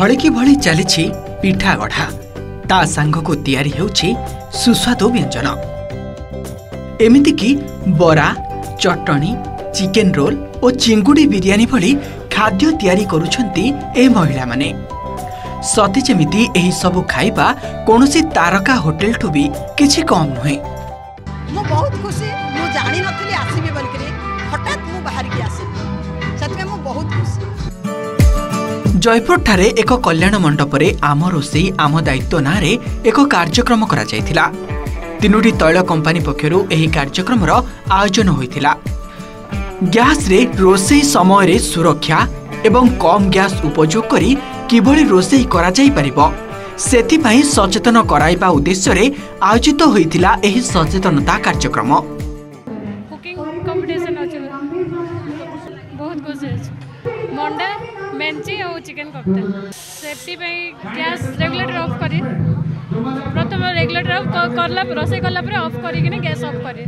भड़की भली चली पिठा गढ़ा ता सांग को तैयारी हेउछि सुस्वादु व्यंजन। एमितिकी बरा, चटनी, चिकेन रोल और चिंगुड़ी बिरियानी भली खाद्य तैयारी करुछंती ए महिला माने। सती जेमिति एही सबु खाइबा कोनोसी तारका होटल ठु भी किछि कम नुहे। मु बहुत खुशी, मु जानि नथिली आसीबे बोलकरी हठात मु बाहर की आसी, सतमे मु बहुत खुशी। जयपुर ठारे एक कल्याण मंडपरे आम रोषेई आम दायित्व नारे एक कार्यक्रम करा जायथिला। तीनोटी तैल कंपानी पक्षरु एही कार्यक्रमर आयोजन होइथिला। गैस रे रोषेई समय रे सुरक्षा एवं कम गैस उपयोग करी किभली रोषेई करा जाई परिबो सेति पई सचेतन कराइबा उद्देश्य रे आयोजित होइथिला एही सचेतनता कार्यक्रम। कुकिंग कंपटीशन अछि, बहुत खुशी मंडा मेंची और चिकन कप्तान सेफ्टी पे गैस रेगुलेटर ऑफ करी प्रथम रेगुलेटर ऑफ करला रोसे करला पर ऑफ करी कि गैस ऑफ करी।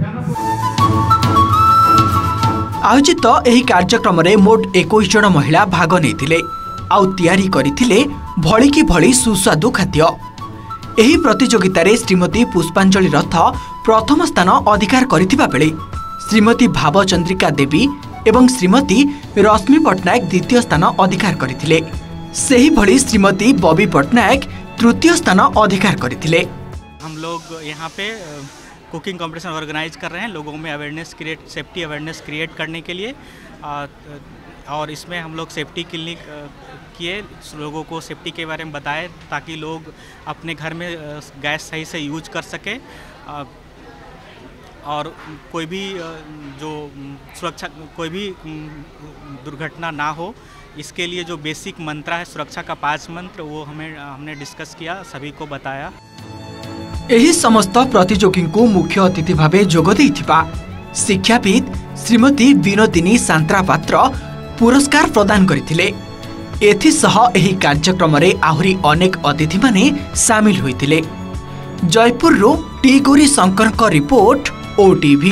आयोजित एही कार्यक्रम रे मोट 21 जन महिला भाग नेथिले आउ तैयारी करिथिले भली की भली सुस्वादु खाद्य। एही प्रतियोगिता रे श्रीमती पुष्पांजलि रथ प्रथम स्थान अधिकार करिथिबा बेले श्रीमती भावचंद्रिका देवी एवं श्रीमती रश्मि पट्टनायक द्वितीय स्थान अधिकार करथिले। सेही भली श्रीमती बबी पट्टनायक तृतीय स्थान अधिकार करथिले। हम लोग यहाँ पे कुकिंग कंपटीशन ऑर्गेनाइज कर रहे हैं लोगों में सेफ्टी अवेयरनेस क्रिएट करने के लिए। और इसमें हम लोग सेफ्टी क्लिनिक किए, लोगों को सेफ्टी के बारे में बताएं ताकि लोग अपने घर में गैस सही से यूज कर सके और कोई भी जो सुरक्षा कोई भी दुर्घटना ना हो। इसके लिए जो बेसिक मंत्र है सुरक्षा का 5 मंत्र वो हमने डिस्कस किया, सभी को बताया। एही समस्त प्रतियोगी को मुख्य अतिथि भावे जोग देइथिबा शिक्षाविद श्रीमती विनोदिनी सांत्रा पात्र पुरस्कार प्रदान करथिले। एथिसह एही कार्यक्रम रे आहुरी अनेक अतिथि माने शामिल होइथिले। जयपुर रो T Gauri Shankar report OTV।